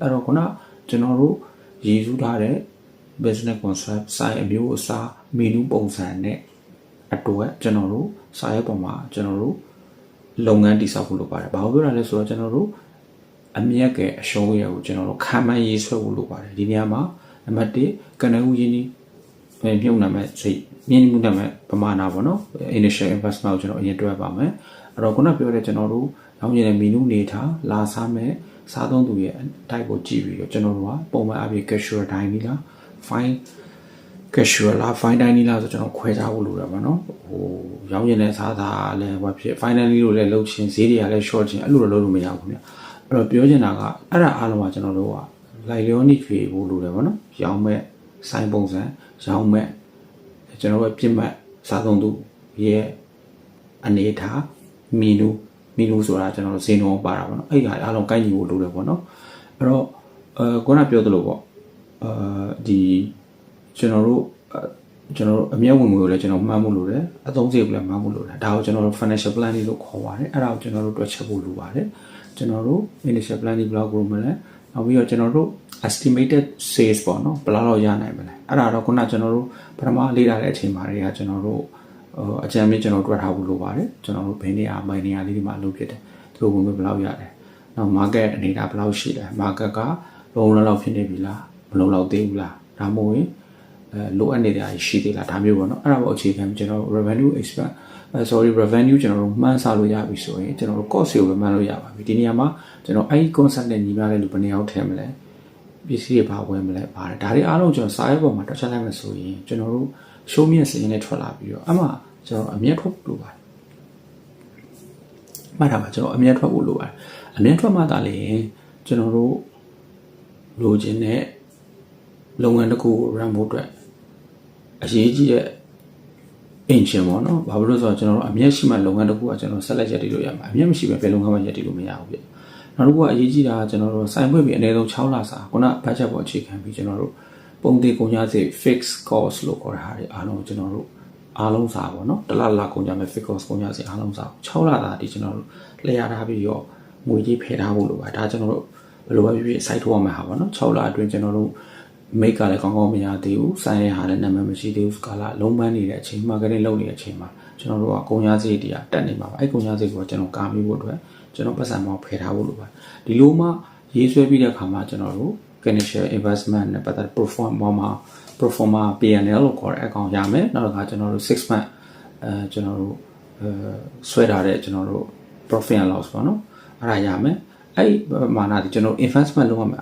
အဲ့တော့ခုနကျွန်တော်တို့ရည်စူးထားတဲ့ business concept စာရေးအမျိုးအစား menu ပုံစံနဲ့အတွက်ကျွန်တော်တို့စာရေးပုံမှာကျွန်တော်တို့လုပ်ငန်းတည်ဆောက်ဖို့လုပ်ပါတယ်ဘာလို့ပြောတာလဲဆိုတော့ကျွန်တော်တို့အမြက်ကအရှုံးရကိုကျွန်တော်တို့ခံမှန်းရေးဆွဲဖို့လုပ်ပါတယ်ဒီနေရာမှာနံပါတ်1ကနဦးရင်းနှီးမြုပ်နှံမဲ့စိတ်မြင်းမှုနှံမဲ့ပမာဏပေါ့နော် initial investment ကိုကျွန်တော်အရင်တွက်ပါမယ်အဲ့တော့ခုနပြောတဲ့ကျွန်တော်တို့ရောင်းရတဲ့ menu နေထားလာစားမဲ့စားသုံးသူရဲ့ type ကိုကြည့်ပြီးတော့ကျွန်တော်တို့ကပုံမှန်အပြင် casual dining လား fine casual လား fine dining လားဆိုကျွန်တော်ခွဲခြားဖို့လိုတယ်ပေါ့နော်ဟိုရောင်းရတဲ့စားတာလည်းဘာဖြစ် finally လို့လည်းလုပ်ချင်းဈေးတွေကလည်း short ချင်းအဲ့လိုတော့လုပ်လို့မရဘူးဗျအဲ့တော့ပြောချင်တာကအဲ့ဒါအားလုံးကကျွန်တော်တို့ကလိုက်လျောနိဖြေဖို့လိုတယ်ပေါ့နော်ရောင်းမဲ့စိုင်းပုံစံရောင်းမဲ့ကျွန်တော်တို့ပြစ်မှတ်စားသုံးသူရဲ့အနေထားမီနူဆိုတာကျွန်တော်တို့ဈေးနှုန်းပါတာပေါ့နော်အဲ့ဒါအားလုံးကိုက်ညီဖို့လိုတယ်ပေါ့နော်အဲ့တော့ခုနပြောသလိုပေါ့ဒီကျွန်တော်တို့အမြဲဝင်မှုကိုလည်းကျွန်တော်မှန်းမှုလိုတယ်အသုံးစရိတ်ကိုလည်းမှန်းမှုလိုတယ်ဒါကိုကျွန်တော်တို့ financial plan လေးလို့ခေါ်ပါတယ်အဲ့ဒါကိုကျွန်တော်တို့တွက်ချက်ဖို့လိုပါတယ်ကျွန်တော်တို့ initial plan လေးဘယ်လောက်ကိုမလဲနောက်ပြီးတော့ကျွန်တော်တို့ estimated sales ပေါ့နော်ဘယ်လောက်ရနိုင်မလဲအဲ့ဒါတော့ခုနကျွန်တော်တို့ပထမလေ့လာတဲ့အချိန်မှာတွေကကျွန်တော်တို့အကြံပေးကျွန်တော်တွက်ထားဖို့လိုပါတယ်ကျွန်တော်တို့ဘယ်နေရာမိုင်နေရာလေးဒီမှာလုပ်ဖြစ်တယ်သူတို့ဝင်ဘယ်လောက်ရတယ်နောက် market အနေနဲ့ဘယ်လောက်ရှိလဲ market ကလုံးလောက်ဖြစ်နေပြီလားမလုံးလောက်သေးဘူးလားဒါမှမဟုတ်လိုအပ်နေတာရှိသေးလားဒါမျိုးပေါ့နော်အဲ့ဒါပေါ့အခြေခံကျွန်တော် revenue revenue ကျွန်တော်တို့မှန်းဆလို့ရပြီဆိုရင်ကျွန်တော်တို့ cost ကိုပဲမှန်းလို့ရပါပြီဒီနေရာမှာကျွန်တော်အဲ့ဒီ concept နဲ့ညီမျှတဲ့လူဘယ်နှယောက်ထည့်မလဲပစ္စည်းတွေဘာဝယ်မလဲပါတယ်ဒါတွေအားလုံးကျွန်တော်စာရေးပေါ်မှာတွက်ချက်လိုက်မှဆိုရင်ကျွန်တော်တို့ show မြင့်စင်းနဲ့ထွက်လာပြီးတော့အမှကျွန်တော်အမြတ်ထွက်လို့ပါတယ်မှတ်ထားပါကျွန်တော်အမြတ်ထွက်ဖို့လိုပါတယ်အမြတ်ထွက်မှသာလေကျွန်တော်တို့လိုချင်တဲ့လုပ်ငန်းတစ်ခုကို run ဖို့အတွက်အရေးကြီးတဲ့ engine ပေါ့နော်ဘာလို့လဲဆိုတော့ကျွန်တော်တို့အမြတ်ရှိမှလုပ်ငန်းတစ်ခုကကျွန်တော်ဆက်လက်ရပ်တည်လို့ရမှာအမြတ်မရှိဘဲဘယ်လုပ်ငန်းမှရပ်တည်လို့မရဘူးပြနောက်တစ်ခုကအရေးကြီးတာကကျွန်တော်တို့စိုင်ပွင့်ပြီးအနည်းဆုံး6လစာခုန budget ပေါ်အခြေခံပြီးကျွန်တော်တို့ပုံသေးကုန်ကြစိ fixed cost လို့ခေါ်တာတွေအားလုံးကျွန်တော်တို့အားလုံးစာပေါ့နော်တစ်လကုန်ကြမယ် fixed cost ကုန်ကြစိအားလုံးစာ6လစာဒီကျွန်တော်တို့လျှက်ထားပြီးတော့ငွေကြီးဖယ်ထားဖို့လိုပါဒါကျွန်တော်တို့ဘယ်လိုပဲဖြစ်ဖြစ် site ထိုးရမှာဟာပေါ့နော်6လအတွင်းကျွန်တော်တို့မိတ်ကလည်းကောင်းကောင်းမရသေးဘူးဆိုင်ရဟာလည်းနာမည်မရှိသေးဘူးကာလလုံးပန်းနေတဲ့အချိန် marketing လုပ်နေတဲ့အချိန်မှာကျွန်တော်တို့ကကုန်ကြစိတွေကတက်နေမှာပါအဲ့ကုန်ကြစိကိုကျွန်တော်ကာမိဖို့အတွက်ကျွန်တော်ပတ်စံမောင်းဖယ်ထားဖို့လိုပါဒီလိုမှရေးဆွဲပြီးတဲ့အခါမှာကျွန်တော်တို့ initial investment နဲ့ပတ်သက် performa P&L လို့ခေါ်တဲ့အကောင်ရမယ်နောက်တစ်ခါကျွန်တော်တို့6 month ကျွန်တော်တို့ဆွဲထားတဲ့ကျွန်တော်တို့ profit and loss ပေါ့နော်အဲ့ဒါရမယ်အဲ့မာနဒီကျွန်တော် investment လုပ်ရမယ်